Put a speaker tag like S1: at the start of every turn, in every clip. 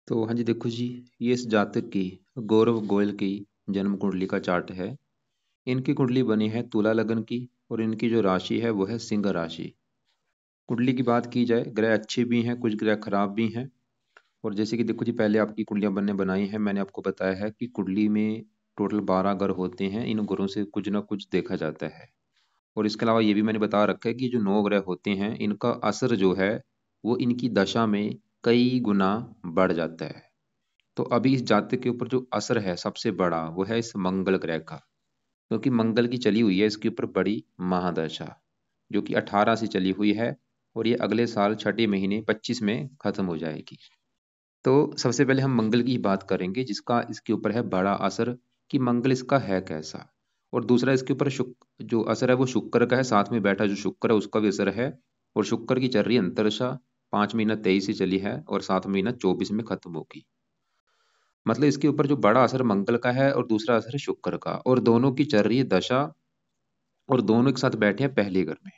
S1: तो हाँ जी, देखो जी, ये इस जातक की गौरव गोयल की जन्म कुंडली का चार्ट है। इनकी कुंडली बनी है तुला लगन की और इनकी जो राशि है वो है सिंह राशि। कुंडली की बात की जाए, ग्रह अच्छे भी हैं, कुछ ग्रह खराब भी हैं। और जैसे कि देखो जी, पहले आपकी कुंडलियां बनने बनाई हैं, मैंने आपको बताया है कि कुंडली में टोटल 12 ग्रह होते हैं। इन ग्रहों से कुछ ना कुछ देखा जाता है। और इसके अलावा ये भी मैंने बता रखा है कि जो 9 ग्रह होते हैं, इनका असर जो है वो इनकी दशा में कई गुना बढ़ जाता है। तो अभी इस जातक के ऊपर जो असर है सबसे बड़ा वो है इस मंगल ग्रह का, क्योंकि मंगल की चली हुई है इसके ऊपर बड़ी महादशा, जो कि 18 से चली हुई है और ये अगले साल छठे महीने 25 में खत्म हो जाएगी। तो सबसे पहले हम मंगल की बात करेंगे, जिसका इसके ऊपर है बड़ा असर कि मंगल इसका है कैसा। और दूसरा इसके ऊपर शुक्र जो असर है वो शुक्र का है, साथ में बैठा जो शुक्र है उसका भी असर है। और शुक्र की चल रही अंतरदशा 5 महीना 23 से चली है और 7 महीना 24 में खत्म होगी। मतलब इसके ऊपर जो बड़ा असर मंगल का है और दूसरा असर है शुक्र का, और दोनों की चल रही है दशा, और दोनों एक साथ बैठे हैं पहले घर में।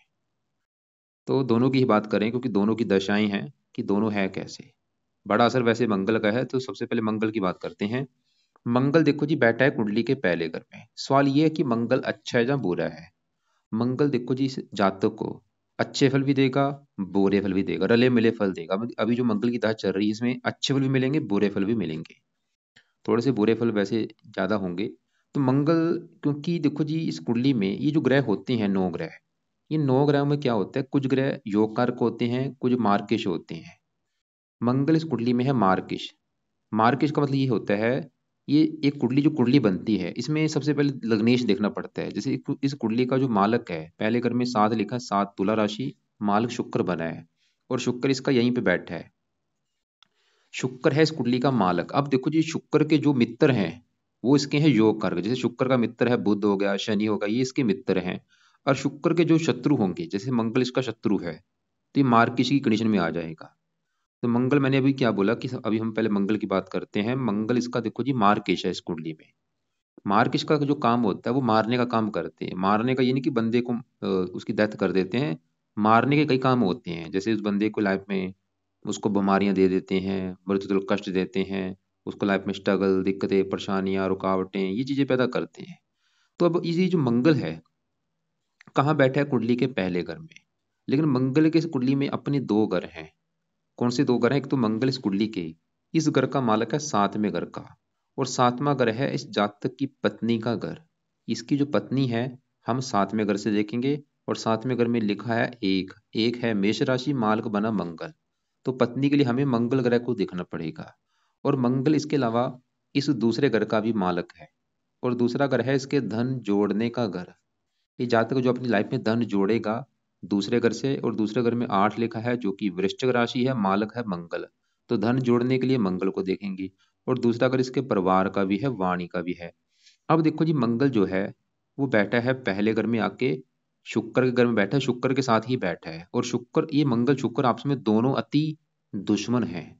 S1: तो दोनों की ही बात करें, क्योंकि दोनों की दशाएं हैं कि दोनों है कैसे। बड़ा असर वैसे मंगल का है, तो सबसे पहले मंगल की बात करते हैं। मंगल देखो जी, बैठा है कुंडली के पहले घर में। सवाल ये है कि मंगल अच्छा है या बुरा है। मंगल देखो जी, इस जातक को अच्छे फल भी देगा, बुरे फल भी देगा, रले मिले फल देगा। मतलब अभी जो मंगल की दशा चल रही है इसमें अच्छे फल भी मिलेंगे, बुरे फल भी मिलेंगे। थोड़े से बुरे फल वैसे ज़्यादा होंगे। तो मंगल, क्योंकि देखो जी इस कुंडली में ये जो ग्रह होते हैं 9 ग्रह, ये 9 ग्रहों में क्या होता है, कुछ ग्रह योग कारक होते हैं, कुछ मार्किश होते हैं। मंगल इस कुंडली में है मार्किश। मार्किश का मतलब ये होता है, ये एक कुंडली जो कुंडली बनती है इसमें सबसे पहले लग्नेश देखना पड़ता है। जैसे इस कुंडली का जो मालक है, पहले घर में 7 लिखा है, 7 तुला राशि, मालक शुक्र बना है और शुक्र इसका यहीं पे बैठा है। शुक्र है इस कुंडली का मालक। अब देखो जी, शुक्र के जो मित्र हैं वो इसके हैं योग कारक। जैसे शुक्र का मित्र है बुध हो गया, शनि हो गया, ये इसके मित्र हैं। और शुक्र के जो शत्रु होंगे, जैसे मंगल इसका शत्रु है, तो ये मार्किश की कंडीशन में आ जाएगा। तो मंगल, मैंने अभी क्या बोला कि अभी हम पहले मंगल की बात करते हैं। मंगल इसका देखो जी मार्किश है इस कुंडली में। मार्किश का जो काम होता है वो मारने का काम करते हैं। मारने का ये नहीं कि बंदे को उसकी डेथ कर देते हैं। मारने के कई काम होते हैं, जैसे उस बंदे को लाइफ में उसको बीमारियां दे देते हैं, मृत्यु तक कष्ट देते हैं, उसको लाइफ में स्ट्रगल, दिक्कतें, परेशानियां, रुकावटें, ये चीजें पैदा करते हैं। तो अब ये जो मंगल है कहाँ बैठा है, कुंडली के पहले घर में। लेकिन मंगल के इस कुंडली में अपने 2 घर हैं। कौन से 2 घर हैं? एक तो मंगल इस कुंडली के इस घर का मालक है 7वें घर का, और 7वां घर है इस जातक की पत्नी का घर। इसकी जो पत्नी है हम 7वें घर से देखेंगे। और 7वें घर में लिखा है एक एक है मेष राशि, मालक बना मंगल। तो पत्नी के लिए हमें मंगल ग्रह को देखना पड़ेगा। और मंगल इसके अलावा इस दूसरे घर का भी मालक है। और दूसरा घर है इसके धन जोड़ने का घर। ये जातक जो अपनी लाइफ में धन जोड़ेगा दूसरे घर से। और दूसरे घर में 8 लिखा है जो कि वृश्चिक राशि है, मालक है मंगल। तो धन जोड़ने के लिए मंगल को देखेंगे। और दूसरा घर इसके परिवार का भी है, वाणी का भी है। अब देखो जी, मंगल जो है वो बैठा है पहले घर में आके, शुक्र के घर में बैठा है, शुक्र के साथ ही बैठा है। और शुक्र, ये मंगल शुक्र आपस में दोनों अति दुश्मन हैं।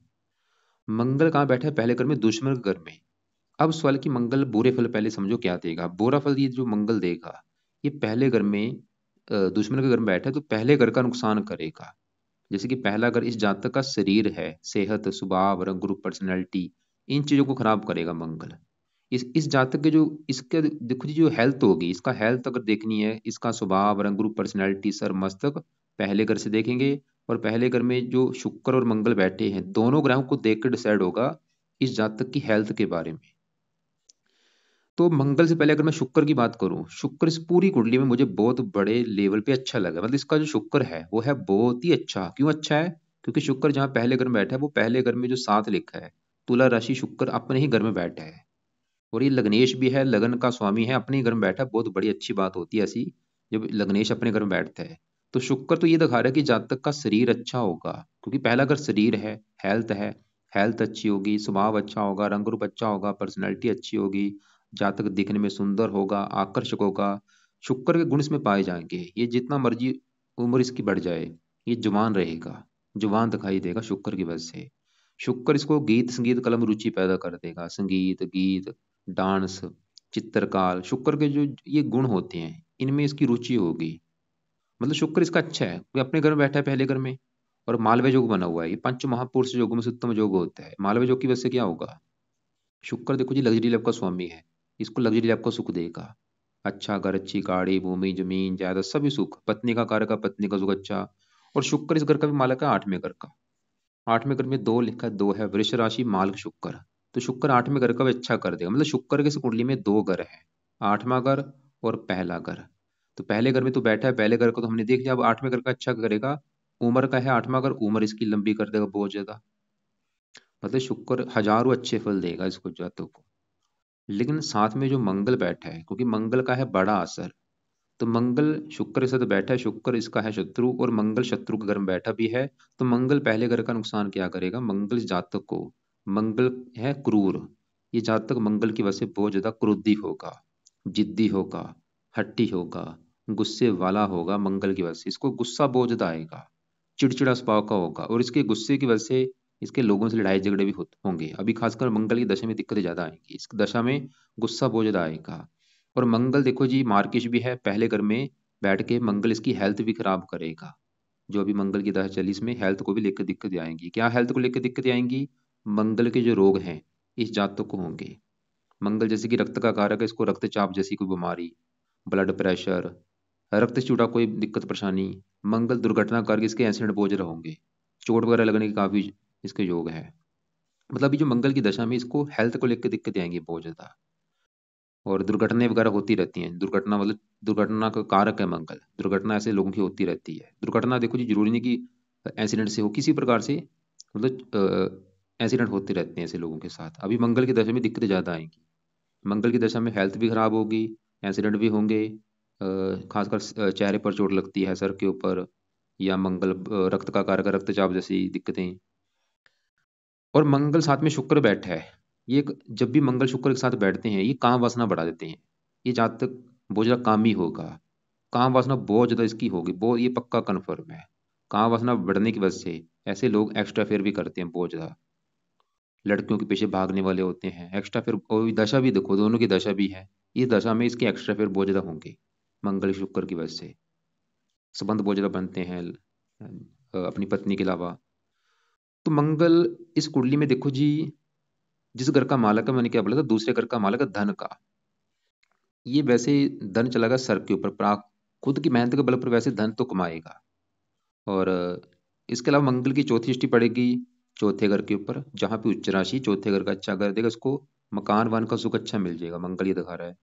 S1: मंगल कहाँ बैठा है? पहले घर में, दुश्मन के घर में। अब सवाल कि मंगल बुरे फल पहले समझो क्या देगा। बुरा फल ये जो मंगल देगा, ये पहले घर में दुश्मन के घर में बैठा है तो पहले घर का नुकसान करेगा। जैसे कि पहला घर इस जातक का शरीर है, सेहत, स्वभाव, रंग रूप, पर्सनैलिटी, इन चीजों को खराब करेगा मंगल। इस जातक के जो इसके देखो जी जो हेल्थ होगी, इसका हेल्थ अगर देखनी है, इसका स्वभाव, रंग रूप, पर्सनैलिटी, सर मस्तक, पहले घर से देखेंगे। और पहले घर में जो शुक्र और मंगल बैठे हैं, दोनों ग्रहों को देखकर डिसाइड होगा इस जातक की हेल्थ के बारे में। तो मंगल से पहले अगर मैं शुक्र की बात करूं, शुक्र इस पूरी कुंडली में मुझे बहुत बड़े लेवल पे अच्छा लगा। मतलब इसका जो शुक्र है वो है बहुत ही अच्छा। क्यों अच्छा है? क्योंकि शुक्र जहाँ पहले घर में बैठा है, वो पहले घर में जो 7 लिखा है, तुला राशि शुक्र अपने ही घर में बैठा है। और ये लग्नेश भी है, लगन का स्वामी है, अपने ही घर में बैठा है। बहुत बड़ी अच्छी बात होती है ऐसी, जब लग्नेश अपने घर में बैठता है। तो शुक्र तो ये दिखा रहा है कि जातक का शरीर अच्छा होगा, क्योंकि पहला अगर शरीर है, हेल्थ है, हेल्थ अच्छी होगी, स्वभाव अच्छा होगा, रंग रूप अच्छा होगा, पर्सनैलिटी अच्छी होगी, जातक दिखने में सुंदर होगा, आकर्षक होगा। शुक्र के गुण इसमें पाए जाएंगे। ये जितना मर्जी उम्र इसकी बढ़ जाए, ये जवान रहेगा, जवान दिखाई देगा शुक्र की वजह से। शुक्र इसको गीत संगीत कलम रुचि पैदा कर देगा। संगीत, गीत, डांस, चित्रकार, शुक्र के जो ये गुण होते हैं इनमें इसकी रुचि होगी। मतलब शुक्र इसका अच्छा है, वो अपने घर में बैठा है पहले घर में। और मालव्य योग बना हुआ है, ये पंच महापुरुष योगों में से उत्तम योग होता है। मालव्य योग की वजह से क्या होगा, शुक्र देखो जी लग्जरी लाइफ का स्वामी है, इसको लग्जरी लाइफ का सुख देगा। अच्छा घर, अच्छी गाड़ी, भूमि, जमीन, जायदाद, सभी सुख। पत्नी का कार्य का, पत्नी का सुख अच्छा। और शुक्र इस घर का भी मालक है, आठवें घर का। आठवें घर में दो लिखा है, दो है, वृष राशि, मालक शुक्र। तो शुक्र आठवें घर का भी अच्छा कर देगा, मतलब शुक्र के इस कुंडली में दो घर है, आठवां घर और पहला घर। तो पहले घर में तो बैठा है, पहले घर को तो हमने देख लिया, अब आठवें घर का अच्छा करेगा। उम्र का है आठवां घर, उम्र इसकी लंबी कर देगा बहुत ज्यादा। मतलब शुक्र हजारों अच्छे फल देगा इसको, जातों को। लेकिन साथ में जो मंगल बैठा है, क्योंकि मंगल का है बड़ा असर, तो मंगल शुक्र के साथ बैठा है, शुक्र इसका है शत्रु, और मंगल शत्रु के घर में बैठा भी है। तो मंगल पहले घर का नुकसान क्या करेगा, मंगल इस जातक को, मंगल है क्रूर, ये जातक मंगल की वजह से बहुत ज्यादा क्रोधी होगा, जिद्दी होगा, हट्टी होगा, गुस्से वाला होगा। मंगल की वजह से इसको गुस्सा बहुत ज्यादा आएगा, चिड़चिड़ा स्वभाव का होगा, और इसके गुस्से की वजह से इसके लोगों से लड़ाई झगड़े भी होंगे। अभी खासकर मंगल की दशा में दिक्कतें ज्यादा आएंगी, इस दशा में गुस्सा बहुत ज्यादा आएगा। और मंगल देखो जी मार्किश भी है, पहले घर में बैठ के मंगल इसकी हेल्थ भी खराब करेगा। जो अभी मंगल की दशा चली, इसमें हेल्थ को भी लेकर दिक्कतें आएंगी। क्या हेल्थ को लेकर दिक्कतें आएंगी, मंगल के जो रोग हैं इस जातक को होंगे। मंगल जैसे कि रक्त का कारक है, इसको रक्तचाप जैसी कोई बीमारी, ब्लड प्रेशर, रक्त से जुड़ा कोई दिक्कत परेशानी। मंगल दुर्घटना कारक, इसके एक्सीडेंट बहुत ज्यादा होंगे, चोट वगैरह लगने के काफी इसके योग है। मतलब अभी जो मंगल की दशा में इसको हेल्थ को लेकर दिक्कतें आएंगी बहुत ज्यादा। और दुर्घटनाएं वगैरह होती रहती हैं, दुर्घटना मतलब दुर्घटना का कारक है मंगल, दुर्घटना ऐसे लोगों की होती रहती है। दुर्घटना देखो जी जरूरी नहीं कि एक्सीडेंट से हो, किसी प्रकार से मतलब एक्सीडेंट होते रहते हैं ऐसे लोगों के साथ। अभी मंगल की दशा में दिक्कतें ज्यादा आएंगी, मंगल की दशा में हेल्थ भी खराब होगी, एक्सीडेंट भी होंगे, खासकर चेहरे पर चोट लगती है, सर के ऊपर, या मंगल रक्त का कारक है, रक्तचाप जैसी दिक्कतें। और मंगल साथ में शुक्र बैठा है, ये जब भी मंगल शुक्र के साथ बैठते हैं ये काम वासना बढ़ा देते हैं। ये जहाँ तक बहुत ज्यादा कामी होगा, काम वासना बहुत ज्यादा इसकी होगी, बहुत, ये पक्का कन्फर्म है। काम वासना बढ़ने की वजह से ऐसे लोग एक्स्ट्रा फेयर भी करते हैं बहुत ज्यादा, लड़कियों के पीछे भागने वाले होते हैं एक्स्ट्रा फेयर। और दशा भी देखो, दोनों की दशा भी है, इस दशा में इसके एक्स्ट्रा फेयर बहुत ज्यादा होंगे मंगल शुक्र की वजह से। संबंध बहुत ज्यादा बनते हैं अपनी पत्नी के अलावा। तो मंगल इस कुंडली में देखो जी, जिस घर का मालक है, मैंने क्या बोला था, दूसरे घर का मालक है धन का। ये वैसे धन चला गया सर के ऊपर, खुद की मेहनत के बल पर वैसे धन तो कमाएगा। और इसके अलावा मंगल की चौथी दृष्टि पड़ेगी चौथे घर के ऊपर, जहां पे उच्च राशि चौथे घर का अच्छा कर देगा इसको। मकान वान का सुख अच्छा मिल जाएगा, मंगल ये दिखा रहा है,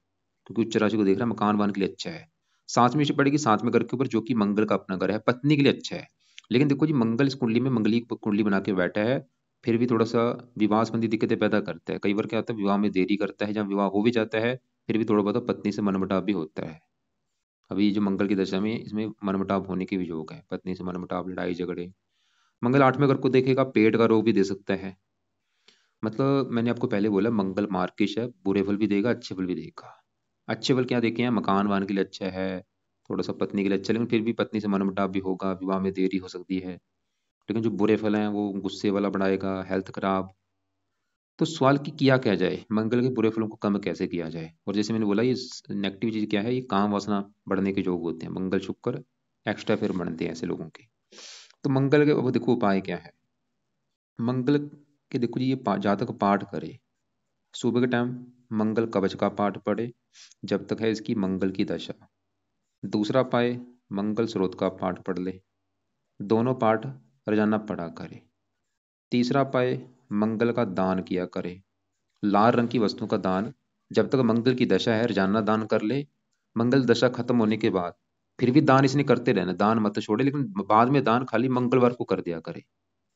S1: क्योंकि उच्च राशि को देख रहा है, मकान वान के लिए अच्छा है। सातवीं दृष्टि पड़ेगी सातवें घर के ऊपर, जो कि मंगल का अपना घर है, पत्नी के लिए अच्छा है। लेकिन देखो जी मंगल इस कुंडली में मंगली कुंडली बना के बैठा है, फिर भी थोड़ा सा विवाह संबंधी दिक्कतें पैदा करता है। कई बार क्या होता है, विवाह में देरी करता है, जहाँ विवाह हो भी जाता है फिर भी थोड़ा बहुत पत्नी से मनमुटाव भी होता है। अभी जो मंगल की दशा में इसमें मनमुटाव होने के भी योग है, पत्नी से मनमुटाव, लड़ाई झगड़े। मंगल आठवें घर को देखेगा, पेट का रोग भी दे सकता है। मतलब मैंने आपको पहले बोला मंगल मार्किश है, बुरे फल भी देगा, अच्छे फल भी देगा। अच्छे फल क्या देखे हैं, मकान वान के लिए अच्छा है, थोड़ा सा पत्नी के लिए अच्छा, लेकिन फिर भी पत्नी से मनमुटाव भी होगा, विवाह में देरी हो सकती है। लेकिन जो बुरे फल हैं वो गुस्से वाला बढ़ाएगा, हेल्थ खराब। तो सवाल की किया क्या जाए, मंगल के बुरे फलों को कम कैसे किया जाए। और जैसे मैंने बोला ये नेगेटिव चीज क्या है, ये काम वासना बढ़ने के योग होते हैं, मंगल शुक्र एक्स्ट्रा फिर बनते हैं ऐसे लोगों के। तो मंगल के अब देखो उपाय क्या है। मंगल के देखो जी, ये जातक पाठ करे सुबह के टाइम, मंगल कवच का पाठ पढ़े जब तक है इसकी मंगल की दशा। दूसरा पाए, मंगल स्रोत का पाठ पढ़ ले, दोनों पाठ रोजाना पढ़ा करे। तीसरा पाए, मंगल का दान किया करे, लाल रंग की वस्तु का दान। जब तक मंगल की दशा है रोजाना दान कर ले, मंगल दशा खत्म होने के बाद फिर भी दान इसने करते रहना, दान मत छोड़े, लेकिन बाद में दान खाली मंगलवार को कर दिया करे।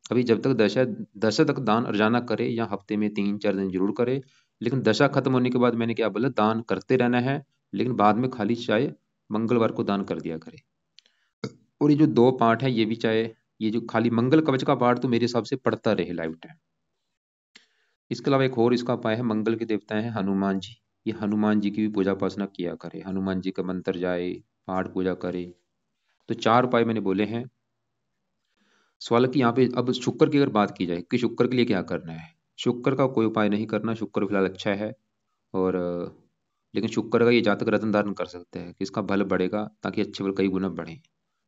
S1: अभी जब तक दशा, दशा तक दान रोजाना करे या हफ्ते में 3-4 दिन जरूर करे, लेकिन दशा खत्म होने के बाद मैंने क्या बोला, दान करते रहना है, लेकिन बाद में खाली चाहे मंगलवार को दान कर दिया करे। और ये जो दो पाठ है ये भी चाहे, ये जो खाली मंगल कवच का पाठ तो मेरे हिसाब से पढ़ता रहे लाइफ टाइम। इसके अलावा एक और इसका उपाय है, मंगल के देवता है हनुमान जी, ये हनुमान जी की भी पूजा उपासना किया करे, हनुमान जी का मंत्र जाए, पाठ पूजा करे। तो चार उपाय मैंने बोले हैं। सवाल है कि यहाँ पे अब शुक्र की अगर बात की जाए कि शुक्र के लिए क्या करना है, शुक्र का कोई उपाय नहीं करना, शुक्र फिलहाल अच्छा है। और लेकिन शुक्र का ये जातक रत्न धारण कर सकते हैं कि इसका बल बढ़ेगा, ताकि अच्छे बल कई गुना बढ़े।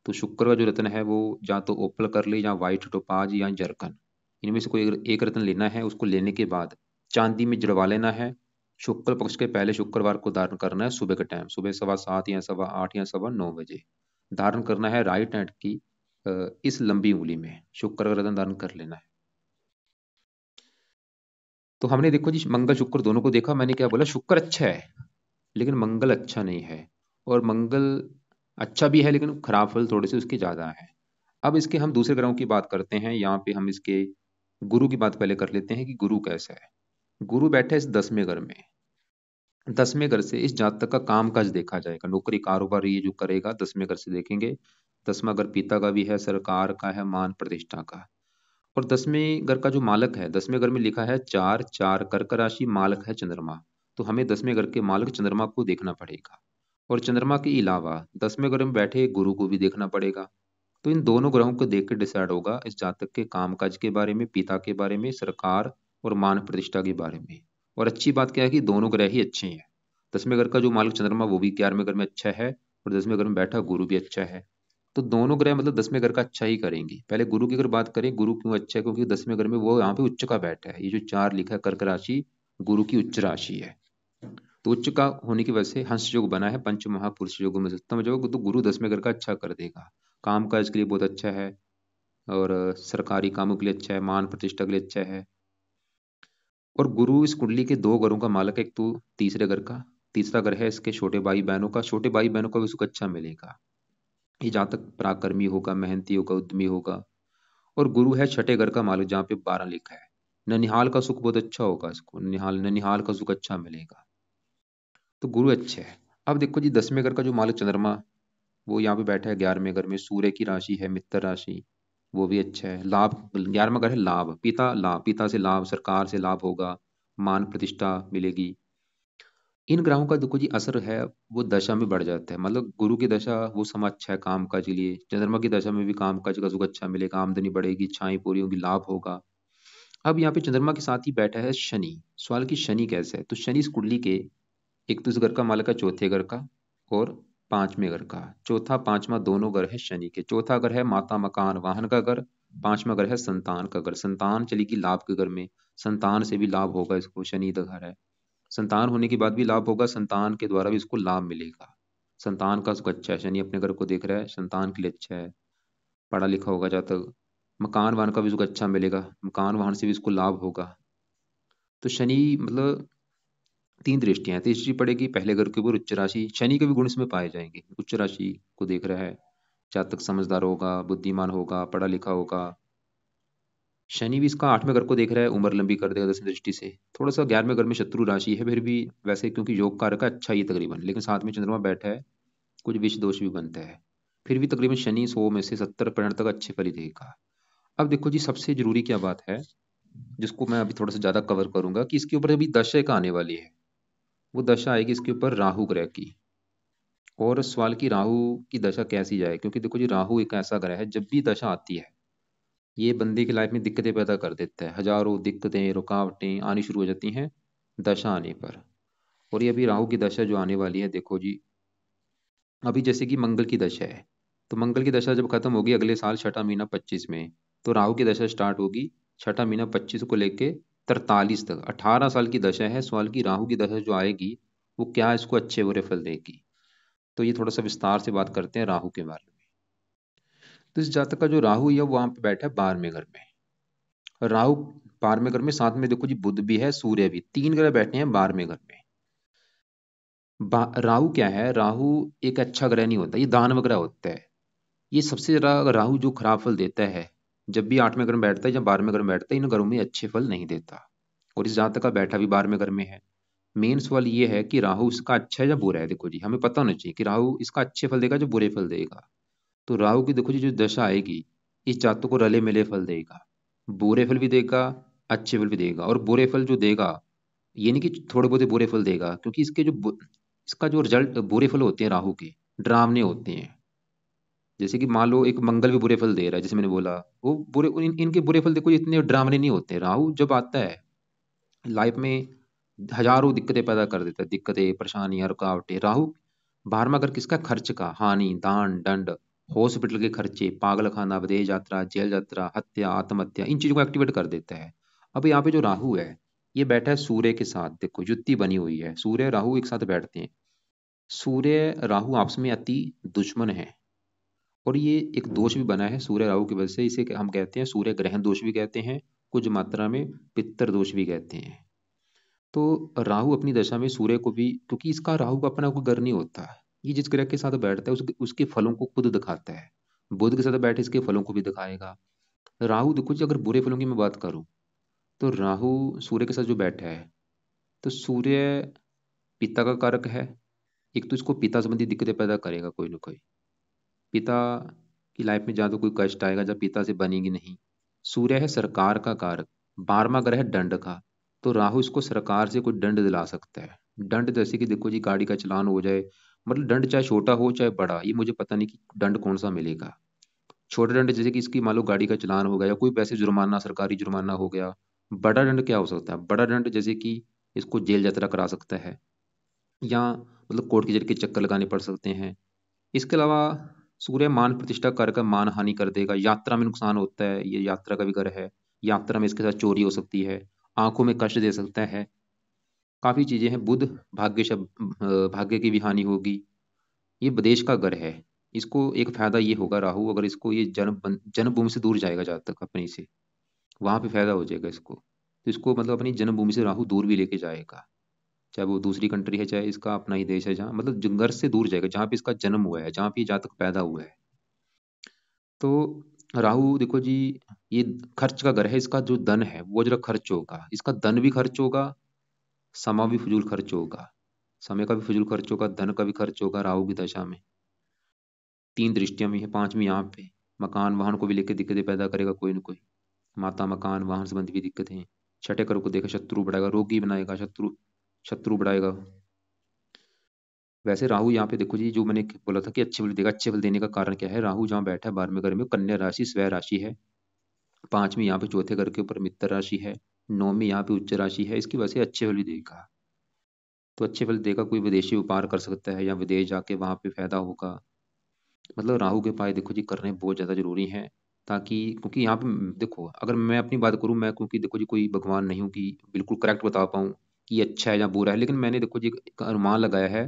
S1: तो शुक्र का जो रत्न है वो या तो ओपल कर ले, या वाइट टोपाज, या जरकन, इनमें से कोई एक रत्न लेना है। उसको लेने के बाद चांदी में जड़वा लेना है। शुक्ल पक्ष के पहले शुक्रवार को धारण करना है, सुबह के टाइम, सुबह 7:15 या 8:15 या 9:15 धारण करना है राइट हैंड की इस लंबी उंगली में शुक्र का रत्न धारण कर लेना है। तो हमने देखो जी मंगल शुक्र दोनों को देखा, मैंने क्या बोला, शुक्र अच्छा है लेकिन मंगल अच्छा नहीं है, और मंगल अच्छा भी है लेकिन खराब फल थोड़े से उसके ज्यादा है। अब इसके हम दूसरे ग्रहों की बात करते हैं। यहाँ पे हम इसके गुरु की बात पहले कर लेते हैं कि गुरु कैसा है। गुरु बैठा है इस 10वें घर में। 10वें घर से इस जातक का काम काज देखा जाएगा, नौकरी कारोबार ये जो करेगा 10वें घर से देखेंगे। 10वां घर पिता का भी है, सरकार का है, मान प्रतिष्ठा का। और 10वें घर का जो मालक है, 10वें घर में लिखा है 4 कर्क राशि, मालक है चंद्रमा। तो हमें 10वें घर के मालक चंद्रमा को देखना पड़ेगा। और चंद्रमा के अलावा 10वें घर में बैठे गुरु को भी देखना पड़ेगा। तो इन दोनों ग्रहों को देख के डिसाइड होगा इस जातक के कामकाज के बारे में, पिता के बारे में, सरकार और मान प्रतिष्ठा के बारे में। और अच्छी बात क्या है कि दोनों ग्रह ही अच्छे हैं। 10वें घर का जो मालिक चंद्रमा वो भी 11वें घर में अच्छा है, और 10वें घर में बैठा गुरु भी अच्छा है। तो दोनों ग्रह मतलब 10वें घर का अच्छा ही करेंगे। पहले गुरु की अगर बात करें, गुरु क्यों अच्छा है, क्योंकि 10वें घर में वो यहाँ पे उच्च का बैठा है। ये जो 4 लिखा है कर्क राशि गुरु की उच्च राशि है। तो उच्च का होने की वजह से हंस योग बना है, पंच महापुरुष योग में सप्तम योग, तो गुरु 10वें घर का अच्छा कर देगा। काम काज के लिए बहुत अच्छा है, और सरकारी कामों के लिए अच्छा है, मान प्रतिष्ठा के लिए अच्छा है। और गुरु इस कुंडली के 2 घरों का मालक है, एक तो तीसरे घर का, तीसरा घर है इसके छोटे भाई बहनों का। छोटे भाई बहनों का भी सुख अच्छा मिलेगा। ये जहाँ तक पराक्रमी होगा, मेहनती होगा, उद्यमी होगा। और गुरु है छठे घर का मालिक, जहाँ पे 12 लिखा है। ननिहाल का सुख बहुत अच्छा होगा इसको, ननिहाल ननिहाल का सुख अच्छा मिलेगा। तो गुरु अच्छे है। अब देखो जी 10वें घर का जो मालिक चंद्रमा, वो यहाँ पे बैठा है 11वें घर में, सूर्य की राशि है मित्र राशि, वो भी अच्छा है। लाभ, 11वां घर है लाभ, लाभ, पिता से लाभ, सरकार से लाभ होगा, मान प्रतिष्ठा मिलेगी। इन ग्रहों का देखो जी असर है वो दशा में बढ़ जाता है। मतलब गुरु की दशा वो समय अच्छा है काम काज के लिए, चंद्रमा की दशा में भी काम काज का सुख अच्छा मिलेगा, आमदनी बढ़ेगी, इच्छाएं पूरी होगी, लाभ होगा। अब यहाँ पे चंद्रमा के साथ ही बैठा है शनि। सवाल की शनि कैसे है, तो शनि इस कुंडली के एक तो इस घर का मालक है चौथे घर का, और 5वें घर का। चौथा पांचवा दोनों घर है शनि के। चौथा घर है माता मकान वाहन का घर, 5वां घर है संतान का घर। संतान चलेगी लाभ के घर में, संतान से भी लाभ होगा इसको, शनि का घर है। संतान होने के बाद भी लाभ होगा, संतान के द्वारा भी इसको लाभ मिलेगा। संतान का सुख अच्छा है, शनि अपने घर को देख रहा है, संतान के लिए अच्छा है, पढ़ा लिखा होगा जातक। मकान वाहन का भी सुख अच्छा मिलेगा, मकान वाहन से भी इसको लाभ होगा। तो शनि मतलब 3 दृष्टियां हैं। दृष्टि पड़ेगी पहले घर के ऊपर उच्च राशि, शनि के भी गुण इसमें पाए जाएंगे। उच्च राशि को देख रहा है, जातक समझदार होगा, बुद्धिमान होगा, पढ़ा लिखा होगा। शनि भी इसका 8वें घर को देख रहा है, उम्र लंबी कर देगा 10वीं दृष्टि से। थोड़ा सा 11वें घर में शत्रु राशि है, फिर भी वैसे क्योंकि योग कारक है अच्छा ही तकरीबन, लेकिन साथ में चंद्रमा बैठा है, कुछ विष दोष भी बनता है। फिर भी तकरीबन शनि 100 में से 70% तक अच्छे फल ही देगा। अब देखो जी सबसे जरूरी क्या बात है, जिसको मैं अभी थोड़ा सा ज्यादा कवर करूंगा, कि इसके ऊपर अभी दशा एक आने वाली है। वो दशा आएगी इसके ऊपर राहु ग्रह की। और सवाल की राहु की दशा कैसी जाए, क्योंकि देखो जी राहु एक ऐसा ग्रह है जब भी दशा आती है ये बंदे की लाइफ में दिक्कतें पैदा कर देता है। हजारों दिक्कतें रुकावटें आनी शुरू हो जाती हैं दशा आने पर। और ये अभी राहु की दशा जो आने वाली है, देखो जी अभी जैसे कि मंगल की दशा है, तो मंगल की दशा जब खत्म होगी अगले साल छठा महीना 25 में, तो राहु की दशा स्टार्ट होगी छठा महीना 25 को लेके 43 तक, 18 साल की दशा है। सवाल की राहु की दशा जो आएगी वो क्या इसको अच्छे बुरे फल देगी। तो ये थोड़ा सा विस्तार से बात करते हैं राहु के बारे में। तो इस जातक का जो राहु है वो वहां पे बैठा है 12वें घर में। राहु 12वें घर में, साथ में देखो जी बुध भी है, सूर्य भी, 3 ग्रह बैठे हैं 12वें घर में। राहु क्या है, राहु एक अच्छा ग्रह नहीं होता, ये दानव ग्रह होता है। ये सबसे ज्यादा राहु जो खराब फल देता है, जब भी 8वें घर में बैठता है या 12वें घर में बैठता है, इन घरों में अच्छे फल नहीं देता। और इस जातक का बैठा भी 12वें घर में है। मेन सवाल ये है कि राहु इसका अच्छा है या बुरा है। देखो जी हमें पता होना चाहिए कि राहु इसका अच्छे फल देगा जो बुरे फल देगा। तो राहु की देखो जी जो दशा आएगी इस जातक को रले मिले फल देगा, बुरे फल भी देगा, अच्छे फल भी देगा। और बुरे फल जो देगा ये नहीं कि थोड़े बहुत बुरे फल देगा, क्योंकि इसका जो रिजल्ट बुरे फल होते हैं राहु के, डरावने होते हैं। जैसे कि मान लो एक मंगल भी बुरे फल दे रहा है, जैसे मैंने बोला, वो इनके बुरे फल देखो इतने डरावने नहीं होते। राहु जब आता है लाइफ में हजारों दिक्कतें पैदा कर देता है, दिक्कतें, परेशानियां, रुकावटें। राहु 12वां घर किसका, खर्च का, हानि, दान दंड, हॉस्पिटल के खर्चे, पागल खाना, विदेश यात्रा, जेल यात्रा, हत्या, आत्महत्या, इन चीज़ों को एक्टिवेट कर देता है। अब यहाँ पे जो राहु है, ये बैठा है सूर्य के साथ, देखो युति बनी हुई है, सूर्य राहु एक साथ बैठते हैं। सूर्य राहु आपस में अति दुश्मन है, और ये एक दोष भी बना है सूर्य राहु की वजह से, इसे हम कहते हैं सूर्य ग्रहण दोष भी कहते हैं, कुछ मात्रा में पित्तर दोष भी कहते हैं। तो राहु अपनी दशा में सूर्य को भी, क्योंकि इसका राहु का अपना कोई घर नहीं होता, ये जिस ग्रह के साथ बैठता है उसके फलों को खुद दिखाता है। बुध के साथ बैठे इसके फलों को भी दिखाएगा। राहु देखो जी, अगर बुरे फलों की मैं बात करूं, तो राहु सूर्य के साथ जो बैठा है, तो सूर्य पिता का कारक है। एक तो इसको पिता संबंधी दिक्कतें पैदा करेगा कोई ना कोई, पिता की लाइफ में जहाँ तो कोई कष्ट आएगा जब पिता से बनेगी नहीं। सूर्य है सरकार का कारक, 12वां ग्रह है दंड का, तो राहु इसको सरकार से कोई दंड दिला सकता है। दंड जैसे कि देखो जी, गाड़ी का चालान हो जाए, मतलब दंड चाहे छोटा हो चाहे बड़ा, ये मुझे पता नहीं कि दंड कौन सा मिलेगा। छोटा दंड जैसे कि इसकी मान लो गाड़ी का चालान हो गया, या कोई वैसे जुर्माना, सरकारी जुर्माना हो गया। बड़ा दंड क्या हो सकता है? बड़ा दंड जैसे कि इसको जेल यात्रा करा सकता है, या मतलब कोर्ट के के चक्कर लगाने पड़ सकते हैं। इसके अलावा सूर्य मान प्रतिष्ठा कर कर मान हानि कर देगा, यात्रा में नुकसान होता है, ये यात्रा का भी ग्रह है। यात्रा में इसके साथ चोरी हो सकती है, आंखों में कष्ट दे सकता है, काफी चीजें हैं। बुध भाग्य की भी हानि होगी। ये विदेश का ग्रह है, इसको एक फायदा ये होगा, राहु अगर इसको ये जन्मभूमि से दूर जाएगा जहाँ तक अपनी से, वहां पे फायदा हो जाएगा इसको। तो इसको मतलब अपनी जन्मभूमि से राहु दूर भी लेके जाएगा, चाहे वो दूसरी कंट्री है चाहे इसका अपना ही देश है, जहाँ मतलब घर से दूर जाएगा, जहाँ पे इसका जन्म हुआ है, जहाँ पे ये जातक पैदा हुआ है। तो राहु देखो जी, ये खर्च का घर है, इसका जो धन है वो जरा खर्च होगा, इसका धन भी खर्च होगा, समय भी फजूल खर्च होगा। समय का भी फजूल खर्च होगा, धन का भी खर्च होगा राहु की दशा में। तीन दृष्टियां भी हैं, पांचवी यहाँ पे मकान वाहन को भी लेकर दिक्कतें पैदा करेगा कोई ना कोई, माता मकान वाहन संबंधी भी दिक्कतें। छठे घर को देखा, शत्रु बढ़ाएगा, रोगी बनाएगा, शत्रु शत्रु बढ़ाएगा। वैसे राहु यहाँ पे देखो जी, जो मैंने बोला था कि अच्छे फल देगा, अच्छे फल देने का कारण क्या है? राहु जहाँ बैठा है 12वें घर में, कन्या राशि स्वय राशि है। पांचवीं यहाँ पे चौथे घर के ऊपर मित्र राशि है। नौवीं यहाँ पे उच्च राशि है, इसकी वजह से अच्छे फल भी देगा। तो अच्छे फल देगा, कोई विदेशी व्यापार कर सकता है, या विदेश जाके वहां पे फायदा होगा। मतलब राहु के उपाय देखो जी करने बहुत ज्यादा जरूरी है, ताकि क्योंकि यहाँ पे देखो, अगर मैं अपनी बात करूँ, मैं क्योंकि देखो जी कोई भगवान नहीं हूँ कि बिल्कुल करेक्ट बता पाऊँ कि ये अच्छा है या बुरा है, लेकिन मैंने देखो जी एक अनुमान लगाया है।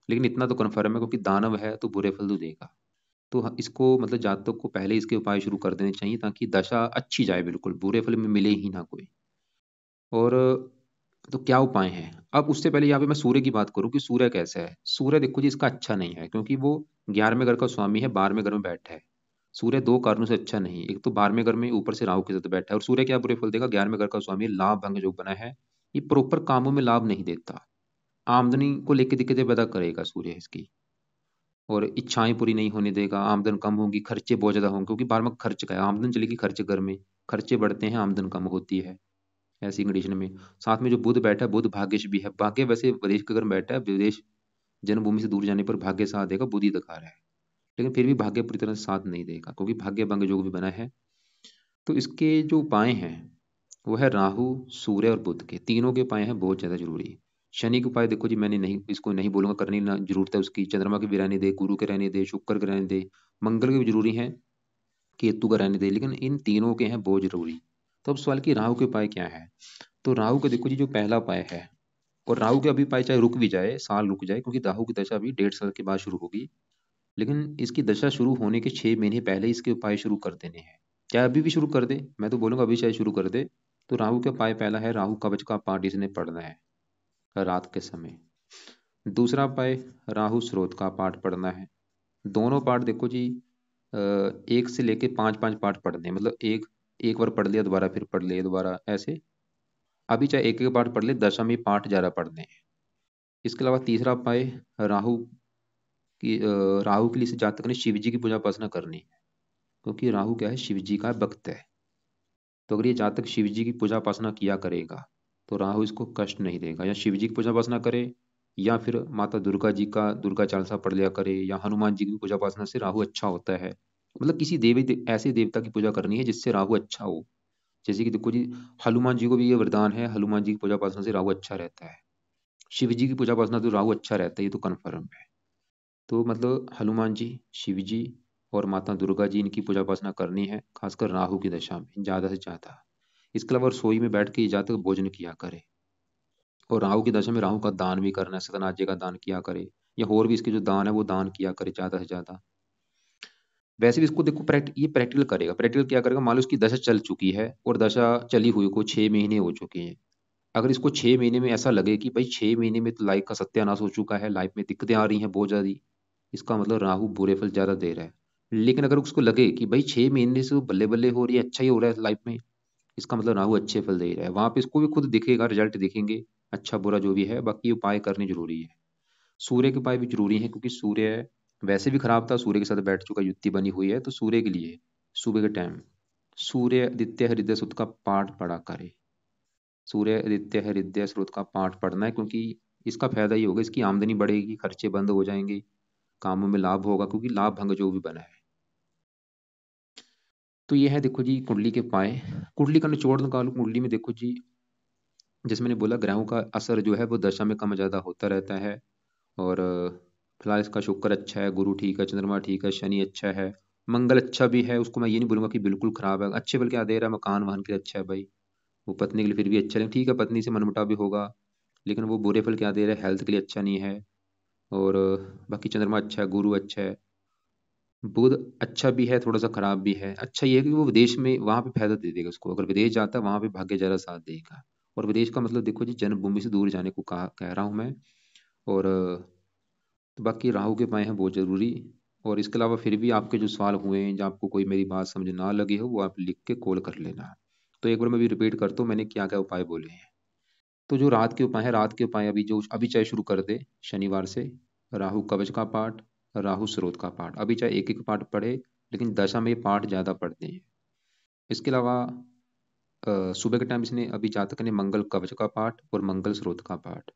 S1: लेकिन इतना तो कन्फर्म है, क्योंकि दानव है तो बुरे फल तो देगा। तो इसको मतलब जातक को पहले इसके उपाय शुरू कर देने चाहिए, ताकि दशा अच्छी जाए, बिल्कुल बुरे फल में मिले ही ना कोई। और तो क्या उपाय हैं? अब उससे पहले यहाँ पे मैं सूर्य की बात करूँ कि सूर्य कैसा है। सूर्य देखो जी इसका अच्छा नहीं है, क्योंकि वो 11वें घर का स्वामी है, 12वें घर में बैठा है। सूर्य दो कारणों से अच्छा नहीं, एक तो 12वें घर में ऊपर से राहु के साथ बैठा है, और सूर्य क्या बुरे फल देगा? 11वें घर का स्वामी है, लाभ भंग योग बना है। ये प्रॉपर कामों में लाभ नहीं देता, आमदनी को लेकर दिक्कतें पैदा करेगा सूर्य इसकी, और इच्छाएं पूरी नहीं होने देगा। आमदन कम होगी, खर्चे बहुत ज्यादा होंगे, क्योंकि 12वां खर्च का है, आमदन चलेगी खर्च घर में, खर्चे बढ़ते हैं आमदन कम होती है ऐसी कंडीशन में। साथ में जो बुध बैठा है, बुध भाग्यश भी है। भाग्य वैसे विदेश के घर में बैठा है, विदेश जन्मभूमि से दूर जाने पर भाग्य साथ देगा, बुध ही दिखा रहा है, लेकिन फिर भी भाग्य पूरी तरह से साथ नहीं देगा, क्योंकि भाग्य भंग योग भी बना है। तो इसके जो उपाय हैं वो है राहु, सूर्य और बुध के, तीनों के उपाय हैं बहुत ज्यादा जरूरी। शनि के उपाय देखो जी, मैंने नहीं, इसको नहीं बोलूंगा, करनी ना जरूरत है उसकी। चंद्रमा के भी रहने दे, गुरु के रहने दे, शुक्र के रहने दे, मंगल के भी जरूरी है, केतु का रहने दे, लेकिन इन तीनों के हैं बहुत जरूरी। तो अब सवाल कि राहु के उपाय क्या है? तो राहु के देखो जी, जो पहला उपाय है, और राहु के अभी उपाय चाहे रुक भी जाए, साल रुक जाए, क्योंकि राहु की दशा अभी 1.5 साल के बाद शुरू होगी, लेकिन इसकी दशा शुरू होने के 6 महीने पहले इसके उपाय शुरू कर देने हैं। चाहे अभी भी शुरू कर दे, मैं तो बोलूंगा अभी चाहे शुरू कर दे। तो राहु के उपाय पहला है, राहु कवच का पाठ इसने पढ़ना है रात के समय। दूसरा उपाय, राहु स्रोत का पाठ पढ़ना है। दोनों पाठ देखो जी, एक से लेके पांच पांच पाठ पढ़ने हैं। मतलब एक एक बार पढ़ लिया, दोबारा फिर पढ़ लिया, दोबारा ऐसे। अभी चाहे एक एक पाठ पढ़ ले, दशमी पाठ ज्यादा पढ़ने हैं। इसके अलावा तीसरा उपाय, राहु राहु के लिए इस जातक ने शिव जी की पूजा उपासना करनी है, क्योंकि राहु क्या है, शिव जी का भक्त है। तो अगर ये जातक शिव जी की पूजा उपासना किया करेगा, तो राहु इसको कष्ट नहीं देगा। या शिव जी की पूजा उपासना करे, या फिर माता दुर्गा जी का दुर्गा चालीसा पढ़ लिया करे, या हनुमान जी की पूजा उपासना से राहु अच्छा होता है। मतलब किसी ऐसे देवता की पूजा करनी है जिससे राहु अच्छा हो। जैसे कि देखो जी, हनुमान जी को भी ये वरदान है, हनुमान जी की पूजा उपासना से राहु अच्छा रहता है। शिव जी की पूजा उपासना तो राहु अच्छा रहता है, ये तो कन्फर्म है। तो मतलब हनुमान जी, शिव जी और माता दुर्गा जी इनकी पूजा उपासना करनी है, खासकर राहु की दशा में ज़्यादा से ज़्यादा। इसके अलावा रसोई में बैठ के ये जातक भोजन किया करे, और राहु की दशा में राहु का दान भी करना है, सतनाज्य का दान किया करे, या और भी इसके जो दान है वो दान किया करे ज़्यादा से ज़्यादा। वैसे भी इसको देखो ये प्रैक्टिकल करेगा। प्रैक्टिकल क्या करेगा, मान लो उसकी दशा चल चुकी है और दशा चली हुई को 6 महीने हो चुके हैं। अगर इसको 6 महीने में ऐसा लगे कि भाई 6 महीने में तो लाइफ का सत्यानाश हो चुका है, लाइफ में दिक्कतें आ रही हैं बहुत ज़्यादा, इसका मतलब राहु बुरे फल ज़्यादा दे रहा है। लेकिन अगर उसको लगे कि भाई 6 महीने से वो बल्ले बल्ले हो रही है, अच्छा ही हो रहा है लाइफ में, इसका मतलब राहु अच्छे फल दे रहा है। वहां पे इसको भी खुद दिखेगा, रिजल्ट दिखेंगे, अच्छा बुरा जो भी है। बाकी उपाय करने जरूरी है। सूर्य के उपाय भी जरूरी है, क्योंकि सूर्य वैसे भी खराब था, सूर्य के साथ बैठ चुका, युति बनी हुई है, तो सूर्य के लिए सुबह के टाइम सूर्य आदित्य हृदय सुद का पाठ पढ़ा करे। सूर्य आदित्य हृदय स्रोत का पाठ पढ़ना है, क्योंकि इसका फायदा ये होगा, इसकी आमदनी बढ़ेगी, खर्चे बंद हो जाएंगे, कामों में लाभ होगा, क्योंकि लाभ भंग जो भी बना है। तो ये है देखो जी कुंडली के उपाय। कुंडली का निचोड़ निकालो। कुंडली में देखो जी, जैसे मैंने बोला, ग्रहों का असर जो है वो दशा में कम ज्यादा होता रहता है। और फिलहाल इसका शुक्र अच्छा है, गुरु ठीक है, चंद्रमा ठीक है, शनि अच्छा है, मंगल अच्छा भी है। उसको मैं ये नहीं बोलूंगा कि बिल्कुल खराब है, अच्छे बल क्या दे रहा है, मकान वाहन के लिए अच्छा है भाई। वो पत्नी के लिए फिर भी अच्छा है, ठीक है, पत्नी से मनमुटाव भी होगा, लेकिन वो बुरे फल क्या दे रहा है, हेल्थ के लिए अच्छा नहीं है। और बाकी चंद्रमा अच्छा है, गुरु अच्छा है, बुध अच्छा भी है, थोड़ा सा खराब भी है। अच्छा ये है कि वो विदेश में वहां पे फायदा दे देगा उसको, अगर विदेश जाता है वहां पे भाग्य जरा साथ देगा। और विदेश का मतलब देखो जी, जन्मभूमि से दूर जाने को कह रहा हूँ मैं। और तो बाकी राहु के उपाय हैं बहुत जरूरी। और इसके अलावा फिर भी आपके जो सवाल हुए हैं, जहाँ आपको कोई मेरी बात समझ ना लगी हो, वो आप लिख के कॉल कर लेना। तो एक बार मैं भी रिपीट करता हूँ मैंने क्या क्या उपाय बोले हैं। तो जो रात के उपाय है, रात के उपाय अभी चाहे शुरू कर दे शनिवार से। राहु कवच का पाठ, राहु स्रोत का पाठ, अभी चाहे एक एक पाठ पढ़े, लेकिन दशा में ये पाठ ज्यादा पढ़ते हैं। इसके अलावा सुबह के टाइम इसने अभी जातक ने मंगल कवच का पाठ और मंगल स्रोत का पाठ,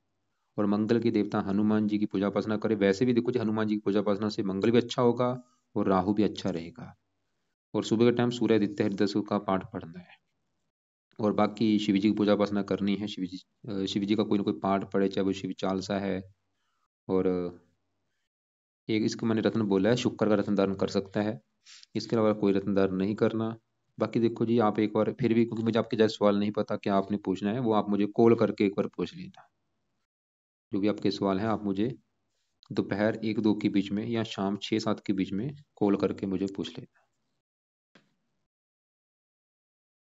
S1: और मंगल के देवता हनुमान जी की पूजा उपासना करे। वैसे भी देखो जी, हनुमान जी की पूजा उपासना से मंगल भी अच्छा होगा और राहु भी अच्छा रहेगा। और सुबह के टाइम सूर्य आदित्य हृदय का पाठ पढ़ना है। और बाकी शिव जी की पूजा उपासना करनी है। शिव जी का कोई ना कोई पाठ पढ़े, चाहे वो शिव चालीसा है। और एक इसको मैंने रत्न बोला है, शुक्र का रत्न धारण कर सकता है। इसके अलावा कोई रत्न धारण नहीं करना। बाकी देखो जी, आप एक बार फिर भी, क्योंकि मुझे आपके जैसे सवाल नहीं पता क्या आपने पूछना है, वो आप मुझे कॉल करके एक बार पूछ लेना। जो भी आपके सवाल हैं आप मुझे दोपहर 1-2 के बीच में या शाम 6-7 के बीच में कॉल करके मुझे पूछ लेना।